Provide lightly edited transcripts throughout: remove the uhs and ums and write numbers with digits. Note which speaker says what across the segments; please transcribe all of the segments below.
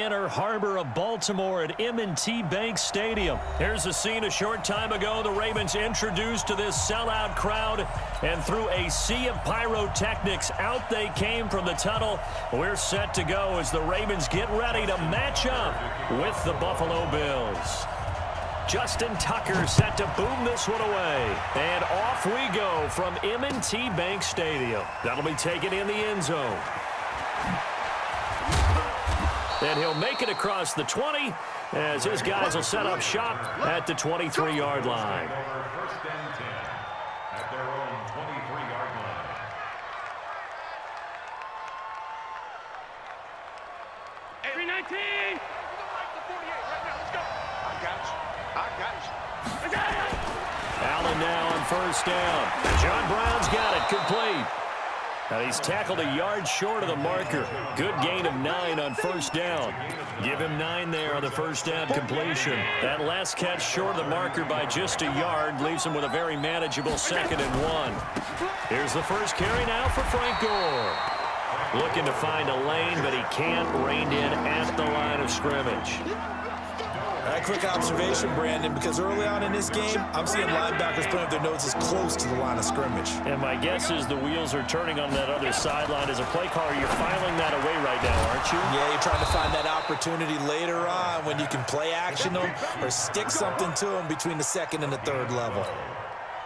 Speaker 1: Banner Harbor of Baltimore at M&T Bank Stadium. Here's a scene a short time ago. The Ravens introduced to this sellout crowd, and through a sea of pyrotechnics, out they came from the tunnel. We're set to go as the Ravens get ready to match up with the Buffalo Bills. Justin Tucker set to boom this one away. And off we go from M&T Bank Stadium. That'll be taken in the end zone. And he'll make it across the 20 as his guys will set up shop at the 23-yard line.
Speaker 2: First and 10 at their own 23-yard line.
Speaker 3: Every 19!
Speaker 1: Allen now on first down. John Brown's got it complete. Now he's tackled a yard short of the marker. Good gain of 9 on first down. Give him 9 there on the first down completion. That last catch short of the marker by just a yard leaves him with a very manageable 2nd and 1. Here's the first carry now for Frank Gore. Looking to find a lane, but he can't. Reined in at the line of scrimmage.
Speaker 4: A quick observation, Brandon, because early on in this game, I'm seeing linebackers putting up their noses close to the line of scrimmage.
Speaker 1: And my guess is the wheels are turning on that other sideline. As a play caller, you're filing that away right now, aren't you?
Speaker 4: Yeah, you're trying to find that opportunity later on when you can play action them or stick something to them between the 2nd and the 3rd level.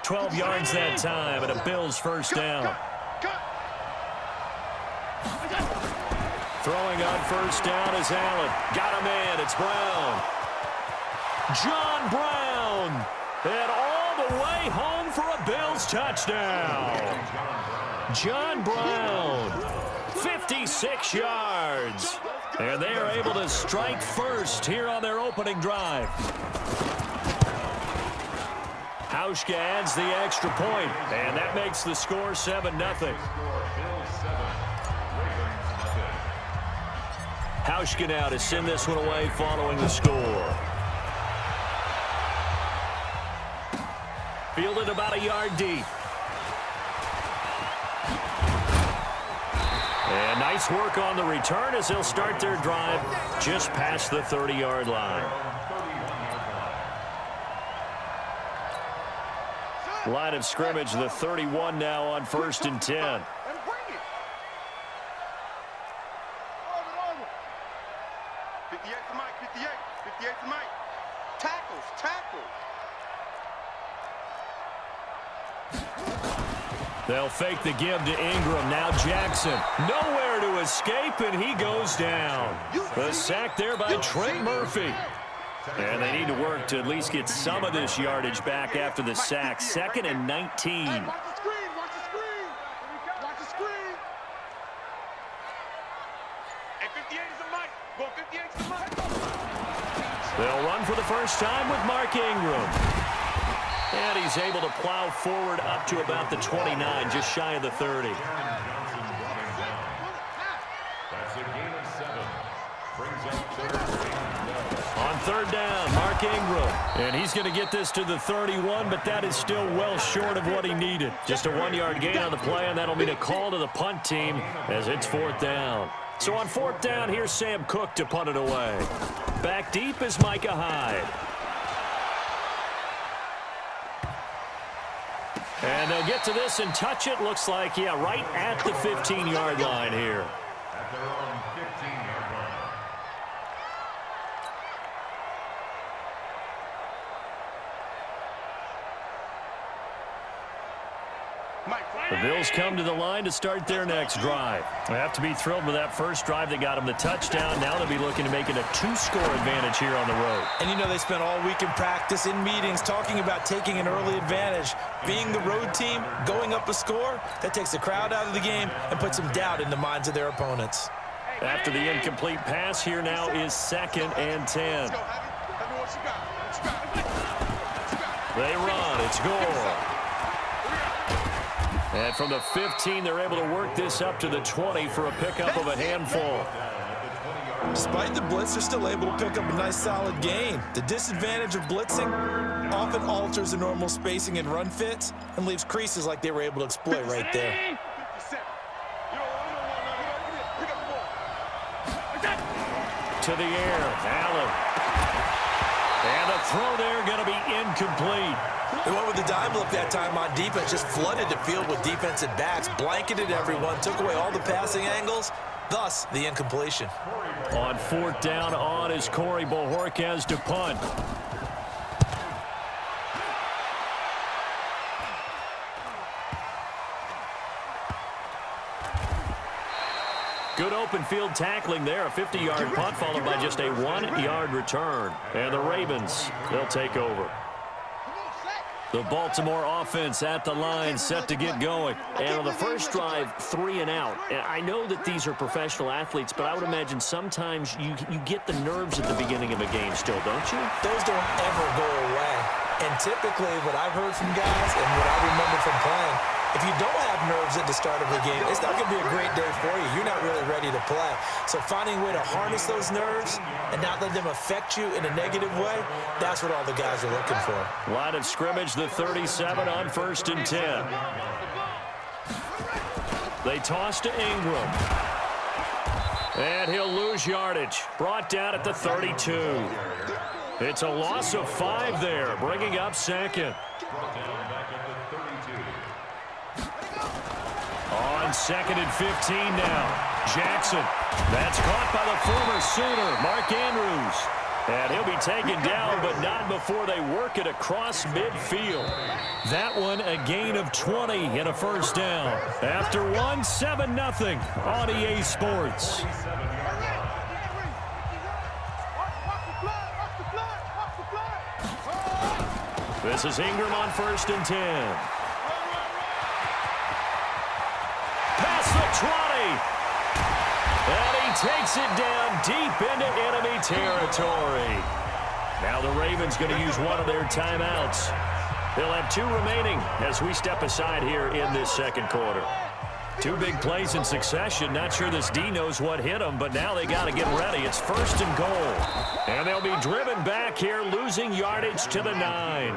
Speaker 1: 12 yards that time and a Bills first down. Throwing on first down is Allen. Got him in. It's Brown. John Brown, and all the way home for a Bills touchdown. John Brown, 56 yards. And they are able to strike first here on their opening drive. Hauschka adds the extra point, and that makes the score 7-0. Hauschka now to send this one away following the score. Fielded about a yard deep. And nice work on the return as they'll start their drive just past the 30-yard line. Line of scrimmage, the 31 now on 1st and 10.
Speaker 3: 58 to Mike, 58 to Mike. Tackles.
Speaker 1: They'll fake the give to Ingram. Now Jackson. Nowhere to escape, and he goes down. The sack there by Trent Murphy. And they need to work to at least get some of this yardage back after the sack. 2nd and 19.
Speaker 3: Watch the screen. Watch the screen. And 58 is a Mike. Go 58 is a Mike.
Speaker 1: They'll run for the first time with Mark Ingram. And he's able to plow forward up to about the 29, just shy of the 30.
Speaker 2: That's a gain of 7. Brings up 3rd.
Speaker 1: On 3rd down, Mark Ingram. And he's going to get this to the 31, but that is still well short of what he needed. Just a 1-yard gain on the play, and that'll mean a call to the punt team as it's 4th down. So on 4th down, here's Sam Cook to punt it away. Back deep is Micah Hyde. And they'll get to this and touch it. Looks like, yeah, right at the 15-yard line here.
Speaker 2: At their own 15-yard line.
Speaker 1: The Bills come to the line to start their next drive. They have to be thrilled with that first drive that got them the touchdown. Now they'll be looking to make it a 2-score advantage here on the road.
Speaker 4: And you know they spent all week in practice, in meetings, talking about taking an early advantage. Being the road team, going up a score, that takes the crowd out of the game and puts some doubt in the minds of their opponents.
Speaker 1: After the incomplete pass, here now is 2nd and 10. They run. It's Gore. And from the 15, they're able to work this up to the 20 for a pickup of a handful.
Speaker 4: Despite the blitz, they're still able to pick up a nice solid gain. The disadvantage of blitzing often alters the normal spacing and run fits and leaves creases like they were able to exploit right there.
Speaker 1: to the air. Allen. And the throw there going to be incomplete.
Speaker 4: They went with the dime look that time on defense, just flooded the field with defensive backs, blanketed everyone, took away all the passing angles, thus the incompletion.
Speaker 1: On fourth down on is Corey Bojorquez to punt. Good open field tackling there. A 50-yard punt followed by just a 1-yard return. And the Ravens, they'll take over. The Baltimore offense at the line, set to get going. And on the first drive, 3 and out. And I know that these are professional athletes, but I would imagine sometimes you get the nerves at the beginning of a game still, don't you?
Speaker 4: Those don't ever go away. And typically what I've heard from guys and what I remember from playing, if you don't have nerves at the start of a game, it's not going to be a great day for you. You're not really ready to play. So finding a way to harness those nerves and not let them affect you in a negative way, that's what all the guys are looking for.
Speaker 1: Line of scrimmage, the 37 on 1st and 10. They toss to Ingram. And he'll lose yardage. Brought down at the 32. It's a loss of 5 there, bringing up second. On 2nd and 15 now. Jackson. That's caught by the former Sooner, Mark Andrews. And he'll be taken down, but not before they work it across midfield. That one a gain of 20 and a first down. After one, 7-0 on EA Sports. This is Ingram on 1st and 10. Past the 20. And he takes it down deep into enemy territory. Now the Ravens going to use one of their timeouts. They'll have 2 remaining as we step aside here in this second quarter. 2 big plays in succession. Not sure this D knows what hit them, but now they got to get ready. It's 1st and goal. And they'll be driven back here, losing yardage to the 9.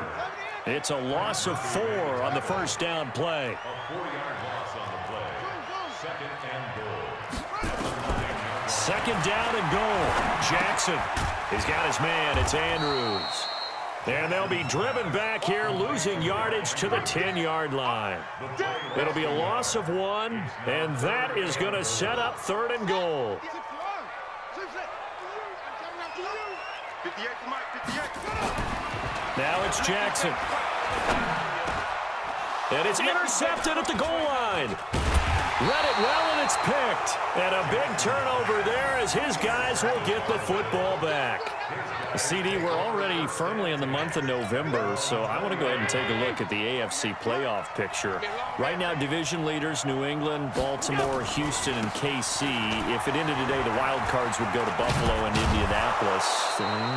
Speaker 1: It's a loss of 4 on the first down play.
Speaker 2: A 4-yard loss on the play. 2nd and goal.
Speaker 1: 2nd down and goal. Jackson. He's got his man. It's Andrews. And they'll be driven back here, losing yardage to the 10-yard line. It'll be a loss of 1, and that is going to set up 3rd and goal. Now it's Jackson. And it's intercepted at the goal line. Read it well, and it's picked. And a big turnover there as his guys will get the football back. CD, we're already firmly in the month of November, so I want to go ahead and take a look at the AFC playoff picture. Right now, division leaders, New England, Baltimore, Houston, and KC. If it ended today, the wild cards would go to Buffalo and Indianapolis.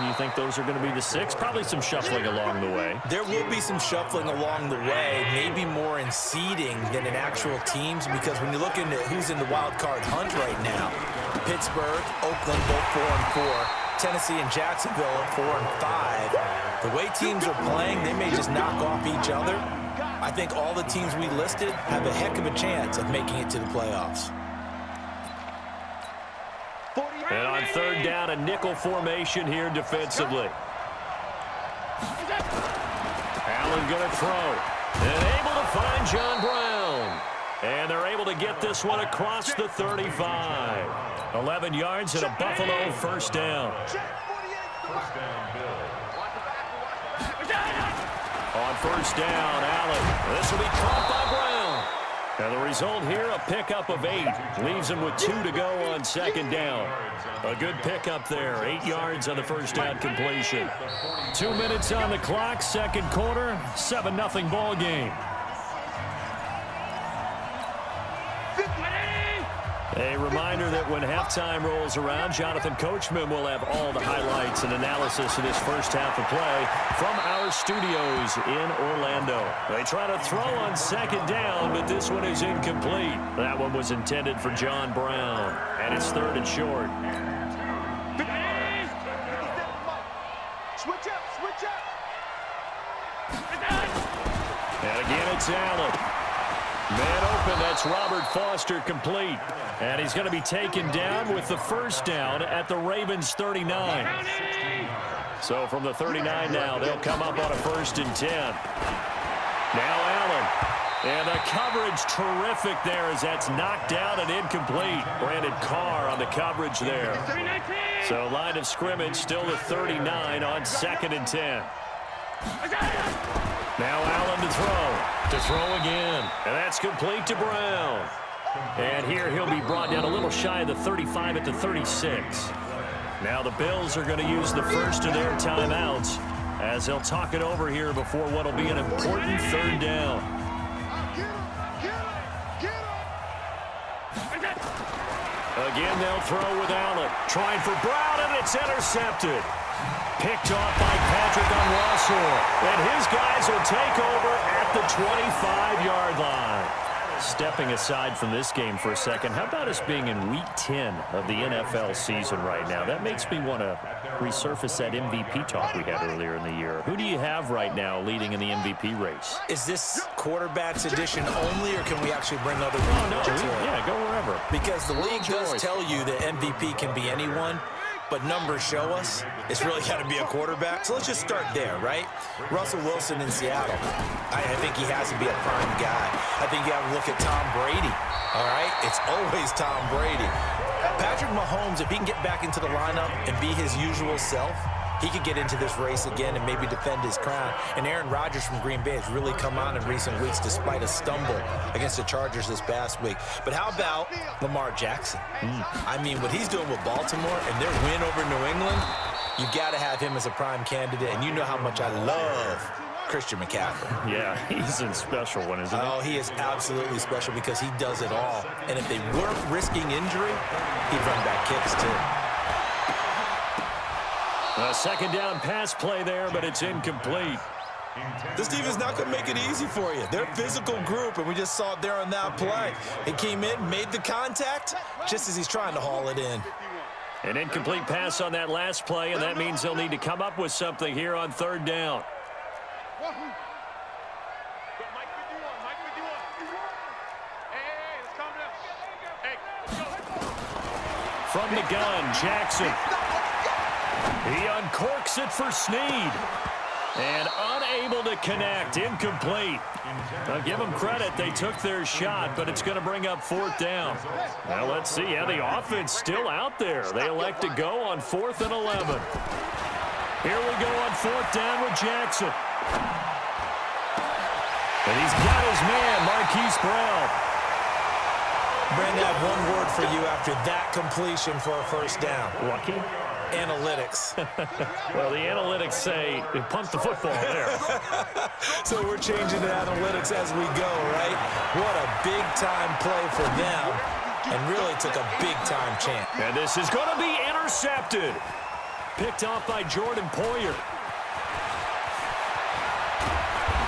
Speaker 1: You think those are going to be the 6? Probably some shuffling along the way.
Speaker 4: There will be some shuffling along the way, maybe more in seeding than in actual teams, because when you look into who's in the wild card hunt right now, Pittsburgh, Oakland, both 4 and 4. Tennessee and Jacksonville at 4 and 5. The way teams are playing, they may just knock off each other. I think all the teams we listed have a heck of a chance of making it to the playoffs.
Speaker 1: And on 3rd down, a nickel formation here defensively. Allen going to throw. And able to find John Brown. And they're able to get this one across the 35. 11 yards and a Buffalo 1st down. On 1st down, Allen. This will be caught by Brown. And the result here, a pickup of 8. Leaves him with 2 to go on 2nd down. A good pickup there. 8 yards on the 1st down completion. 2 minutes on the clock, second quarter. 7-0 ball game. A reminder that when halftime rolls around, Jonathan Coachman will have all the highlights and analysis of this first half of play from our studios in Orlando. They try to throw on 2nd down, but this one is incomplete. That one was intended for John Brown, and it's 3rd and short.
Speaker 3: Switch up.
Speaker 1: And again, it's Allen. Man open, that's Robert Foster complete. And he's going to be taken down with the first down at the Ravens 39. So from the 39 now, they'll come up on a 1st and 10. Now Allen. And the coverage terrific there as that's knocked down and incomplete. Brandon Carr on the coverage there. So line of scrimmage still the 39 on 2nd and 10. Now Allen to throw. To throw again. And that's complete to Brown. And here he'll be brought down a little shy of the 35 at the 36. Now the Bills are going to use the first of their timeouts as they'll talk it over here before what will be an important 3rd down. Again, they'll throw with Allen. Trying for Brown, and it's intercepted. Picked off by Patrick on Russell. And his guys will take over at the 25-yard line. Stepping aside from this game for a second, how about us being in Week 10 of the NFL season right now? That makes me want to resurface that MVP talk we had earlier in the year. Who do you have right now leading in the MVP race?
Speaker 4: Is this quarterbacks edition only, or can we actually bring other people
Speaker 1: No,
Speaker 4: into it?
Speaker 1: yeah, go wherever.
Speaker 4: Because the league does tell you that MVP can be anyone, but numbers show us it's really got to be a quarterback. So let's just start there, right? Russell Wilson in Seattle. I think he has to be a prime guy. I think you have to look at Tom Brady, all right? It's always Tom Brady. Patrick Mahomes, if he can get back into the lineup and be his usual self, he could get into this race again and maybe defend his crown. And Aaron Rodgers from Green Bay has really come on in recent weeks despite a stumble against the Chargers this past week. But how about Lamar Jackson? I mean, what he's doing with Baltimore and their win over New England, you've got to have him as a prime candidate. And you know how much I love Christian McCaffrey.
Speaker 1: Yeah, he's a special one, isn't he?
Speaker 4: Oh, he is absolutely special because he does it all. And if they weren't risking injury, he'd run back kicks too.
Speaker 1: A 2nd down pass play there, but it's incomplete.
Speaker 4: This team is not going to make it easy for you. They're a physical group, and we just saw it there on that play. He came in, made the contact, just as he's trying to haul it in.
Speaker 1: An incomplete pass on that last play, and that means they'll need to come up with something here on 3rd down. From the gun, Jackson. He uncorks it for Snead. And unable to connect. Incomplete. Now, give them credit. They took their shot, but it's going to bring up 4th down. Now, let's see. Yeah, the offense still out there. They elect to go on 4th and 11. Here we go on 4th down with Jackson. And he's got his man, Marquise Brown.
Speaker 4: Brandon, I have one word for you after that completion for a 1st down.
Speaker 1: Lucky?
Speaker 4: Analytics.
Speaker 1: Well, the analytics say punt the football there.
Speaker 4: So we're changing the analytics as we go, right? What a big-time play for them, and really took a big-time chance.
Speaker 1: And this is going to be intercepted. Picked off by Jordan Poyer.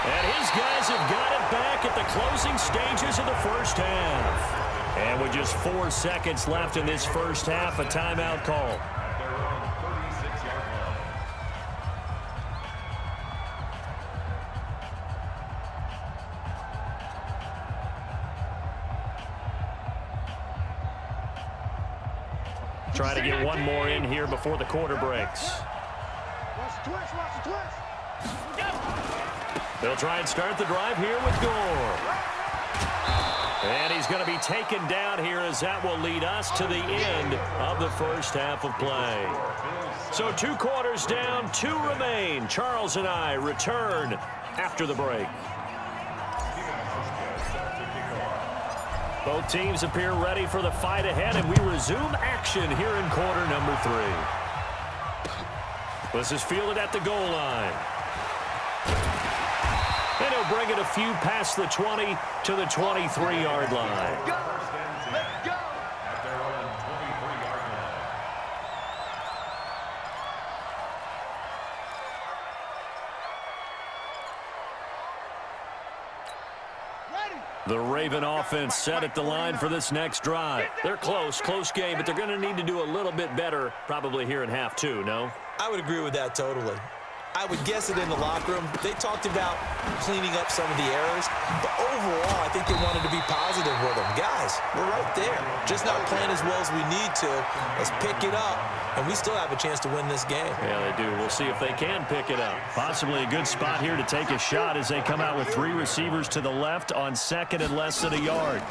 Speaker 1: And his guys have got it back at the closing stages of the 1st half. And with just 4 seconds left in this 1st half, a timeout call. Trying to get one more in here before the quarter breaks. They'll try and start the drive here with Gore. And he's going to be taken down here as that will lead us to the end of the 1st half of play. So 2 quarters down, 2 remain. Charles and I return after the break. Both teams appear ready for the fight ahead, and we resume action here in quarter number 3. This is fielded at the goal line. And he'll bring it a few past the 20 to the 23-yard line.
Speaker 2: Let's go. At their own 23-yard line.
Speaker 1: The Raven offense set at the line for this next drive. They're close game, but they're going to need to do a little bit better probably here in half 2, no?
Speaker 4: I would agree with that totally. I would guess it in the locker room. They talked about cleaning up some of the errors, but overall, I think they wanted to be positive with them. Guys, we're right there. Just not playing as well as we need to. Let's pick it up, and we still have a chance to win this game.
Speaker 1: Yeah, they do. We'll see if they can pick it up. Possibly a good spot here to take a shot as they come out with 3 receivers to the left on second and less than a yard.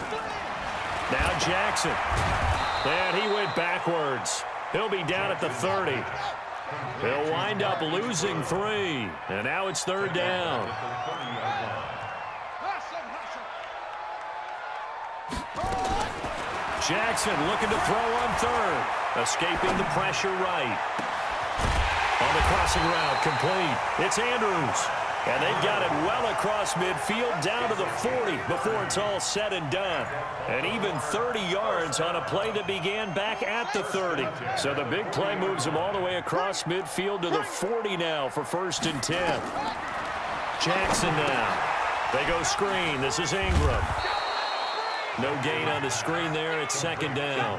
Speaker 1: Now Jackson. And he went backwards. He'll be down at the 30. He'll wind up losing 3. And now it's 3rd down. Jackson looking to throw on 3rd. Escaping the pressure right. On the crossing route, complete. It's Andrews. And they've got it well across midfield down to the 40 before it's all said and done. And even 30 yards on a play that began back at the 30. So the big play moves them all the way across midfield to the 40 now for 1st and 10. Jackson now. They go screen. This is Ingram. No gain on the screen there. It's 2nd down.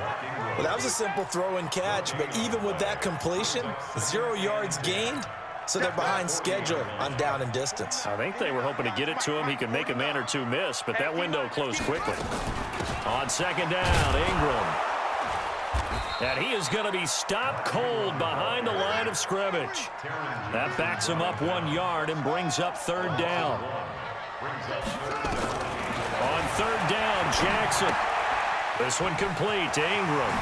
Speaker 4: Well, that was a simple throw and catch, but even with that completion, 0 yards gained. So they're behind schedule on down and distance.
Speaker 1: I think they were hoping to get it to him. He could make a man or 2 miss, but that window closed quickly. On 2nd down, Ingram. And he is going to be stopped cold behind the line of scrimmage. That backs him up 1 yard and brings up 3rd down. On 3rd down, Jackson. This one complete to Ingram.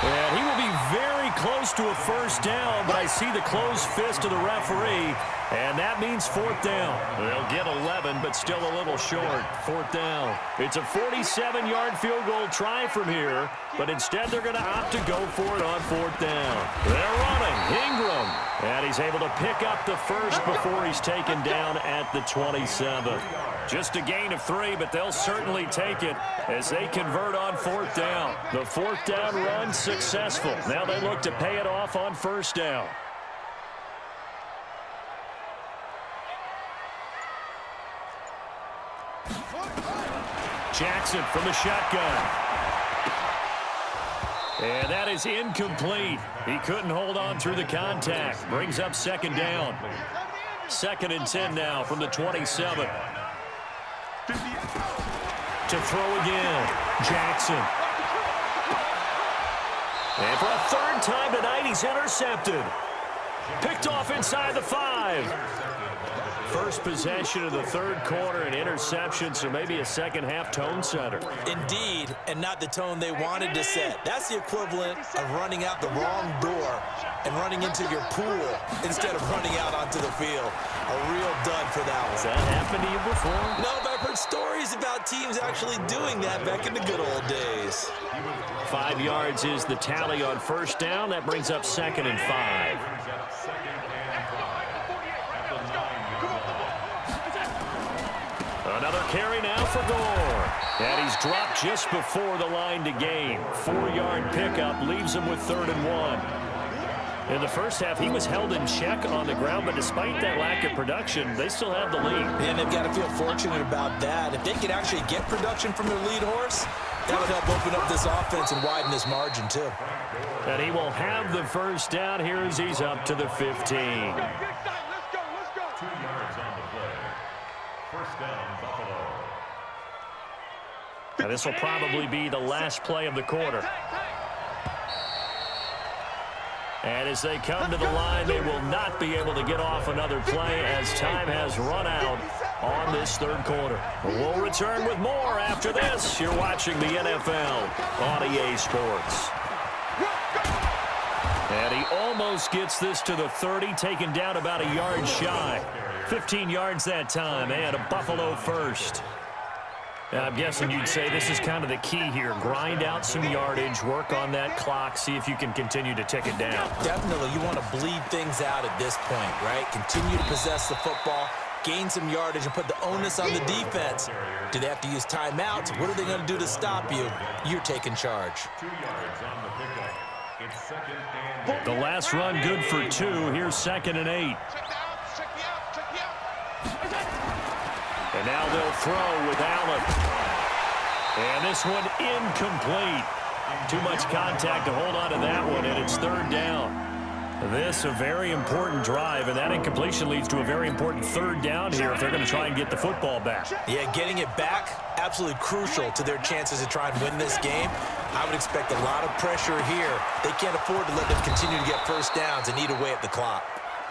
Speaker 1: And he will be very close to a 1st down, but I see the closed fist of the referee, and that means 4th down. They'll get 11, but still a little short. 4th down. It's a 47-yard field goal try from here, but instead they're going to opt to go for it on 4th down. They're running. Ingram. And he's able to pick up the 1st before he's taken down at the 27. Just a gain of 3, but they'll certainly take it as they convert on 4th down. The 4th down run successful. Now they look to pay it off on 1st down. Jackson from the shotgun. And that is incomplete. He couldn't hold on through the contact. Brings up 2nd down. 2nd and 10 now from the 27. To throw again, Jackson. And for a 3rd time tonight, he's intercepted. Picked off inside the 5. First possession of the 3rd quarter, an interception, so maybe a second-half tone setter.
Speaker 4: Indeed, and not the tone they wanted to set. That's the equivalent of running out the wrong door and running into your pool instead of running out onto the field. A real dud for that one.
Speaker 1: Has that happened to you before?
Speaker 4: No, but I've heard stories about teams actually doing that back in the good old days.
Speaker 1: 5 yards is the tally on 1st down. That brings up 2nd and 5. Another carry now for Gore. And he's dropped just before the line to gain. 4-yard pickup leaves him with 3rd and 1. In the first half, he was held in check on the ground, but despite that lack of production, they still have the lead.
Speaker 4: And they've got to feel fortunate about that. If they could actually get production from their lead horse, that would help open up this offense and widen this margin, too.
Speaker 1: And he will have the 1st down here as he's up to the 15.
Speaker 3: Let's go.
Speaker 2: 2 yards on the play. 1st down, Buffalo.
Speaker 1: Now this will probably be the last play of the quarter. And as they come to the line, they will not be able to get off another play as time has run out on this 3rd quarter. We'll return with more after this. You're watching the NFL on EA Sports. And he almost gets this to the 30, taken down about a yard shy. 15 yards that time, and a Buffalo 1st. Now, I'm guessing you'd say this is kind of the key here. Grind out some yardage, work on that clock, see if you can continue to tick it down.
Speaker 4: Definitely, you want to bleed things out at this point, right? Continue to possess the football, gain some yardage, and put the onus on the defense. Do they have to use timeouts? What are they going to do to stop you? You're taking charge.
Speaker 2: 2 yards on the pickup. It's 2nd and...
Speaker 1: The last run good for 2. Here's 2nd and 8. And now they'll throw with Allen. And this one incomplete. Too much contact to hold on to that one, and it's 3rd down. This a very important drive, and that incompletion leads to a very important third down here if they're going to try and get the football back.
Speaker 4: Yeah, getting it back, absolutely crucial to their chances to try and win this game. I would expect a lot of pressure here. They can't afford to let them continue to get first downs and eat away at the clock.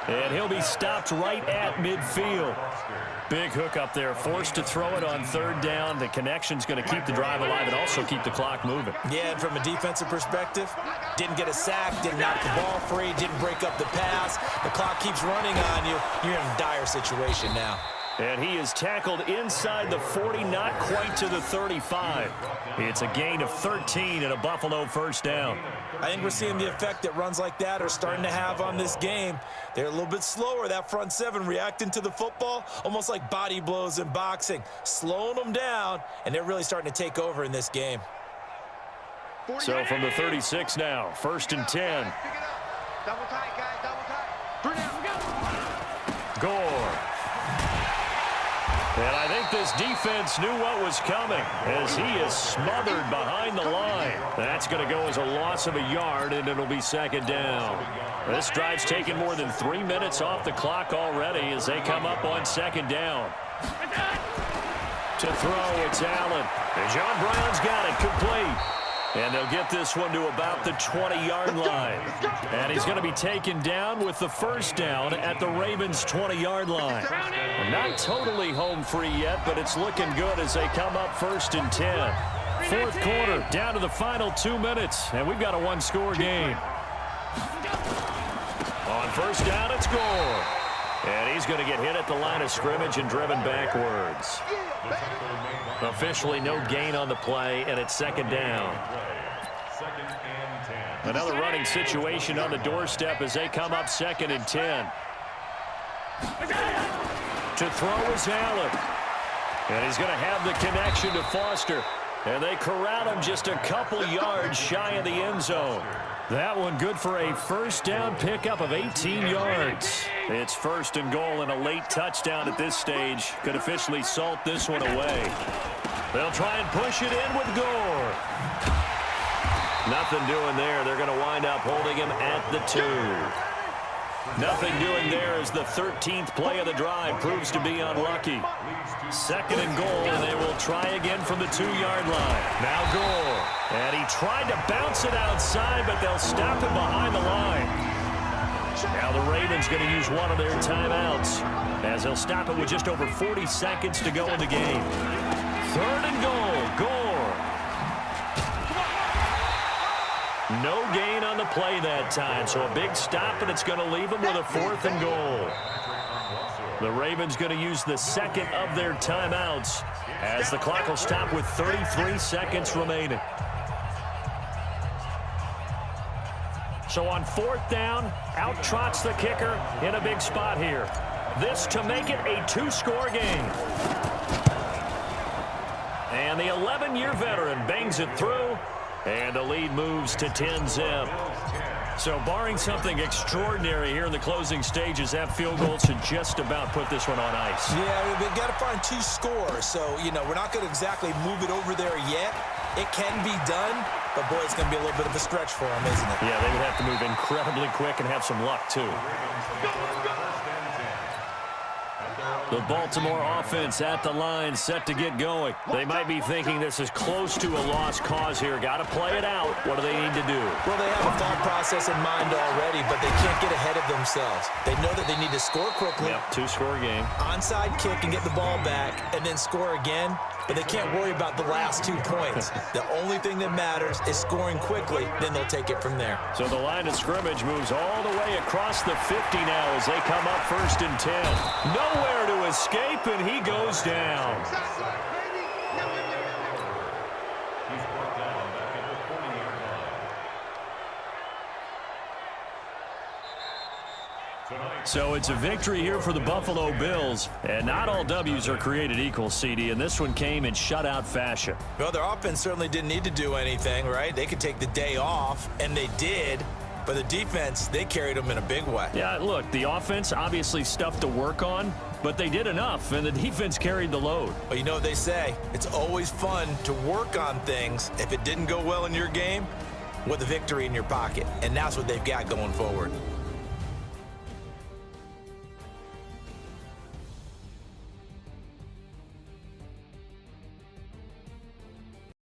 Speaker 1: And he'll be stopped right at midfield. Big hook up there, forced to throw it on third down. The connection's going to keep the drive alive and also keep the clock moving.
Speaker 4: Yeah, and from a defensive perspective, didn't get a sack, didn't knock the ball free, didn't break up the pass. The clock keeps running on you. You're in a dire situation now.
Speaker 1: And he is tackled inside the 40, not quite to the 35. It's a gain of 13 and a Buffalo first down.
Speaker 4: I think we're seeing the effect that runs like that are starting to have on this game. They're a little bit slower, that front seven, reacting to the football, almost like body blows in boxing, slowing them down, and they're really starting to take over in this game.
Speaker 1: So from the 36 now, 1st and 10.
Speaker 3: Double tight, guys, double tight. 3 down, go.
Speaker 1: Gore. And I think this defense knew what was coming as he is smothered behind the line. That's going to go as a loss of a yard, and it'll be second down. This drive's taken more than 3 minutes off the clock already as they come up on second down. To throw, it's Allen. And John Brown's got it complete. And they'll get this one to about the 20-yard line. And he's going to be taken down with the first down at the Ravens' 20-yard line. And not totally home free yet, but it's looking good as they come up 1st and 10. Fourth quarter, down to the final 2 minutes, and we've got a one-score game. On first down, it's Gore. And he's going to get hit at the line of scrimmage and driven backwards. Officially no gain on the play, and it's second down. Another running situation on the doorstep as they come up 2nd and 10. To throw is Allen. And he's going to have the connection to Foster. And they corral him just a couple yards shy of the end zone. That one good for a first down pickup of 18 yards. It's 1st and goal and a late touchdown at this stage. Could officially salt this one away. They'll try and push it in with Gore. Nothing doing there. They're going to wind up holding him at the 2. Nothing doing there as the 13th play of the drive proves to be unlucky. 2nd and goal, and they will try again from the 2-yard line. Now Gore. And he tried to bounce it outside, but they'll stop him behind the line. Now the Ravens going to use one of their timeouts as they'll stop it with just over 40 seconds to go in the game. 3rd and goal. Gore. No gain on the play that time, so a big stop, and it's going to leave them with a 4th and goal. The Ravens going to use the second of their timeouts as the clock will stop with 33 seconds remaining. So on 4th down, out trots the kicker in a big spot here. This to make it a 2-score game. And the 11-year veteran bangs it through, and the lead moves to 10-zip. So barring something extraordinary here in the closing stages, that field goal should just about put this one on ice.
Speaker 4: Yeah, we've got to find 2 scores. So, you know, we're not going to exactly move it over there yet. It can be done, but, boy, it's going to be a little bit of a stretch for them, isn't it?
Speaker 1: Yeah, they would have to move incredibly quick and have some luck, too. The Baltimore offense at the line, set to get going. They might be thinking this is close to a lost cause here. Got to play it out. What do they need to do?
Speaker 4: Well, they have a thought process in mind already, but they can't get ahead of themselves. They know that they need to score quickly.
Speaker 1: Yep, 2-score game.
Speaker 4: Onside kick and get the ball back and then score again, but they can't worry about the last 2 points. The only thing that matters is scoring quickly, then they'll take it from there.
Speaker 1: So the line of scrimmage moves all the way across the 50 now as they come up 1st and 10. Nowhere to escape, and he goes down. So it's a victory here for the Buffalo Bills, and not all W's are created equal, CD, and this one came in shutout fashion.
Speaker 4: Well, their offense certainly didn't need to do anything, right? They could take the day off, and they did. But the defense, they carried them in a big way.
Speaker 1: Yeah, look, the offense obviously stuff to work on, but they did enough, and the defense carried the load.
Speaker 4: Well, you know what they say. It's always fun to work on things. If it didn't go well in your game, with a victory in your pocket. And that's what they've got going forward.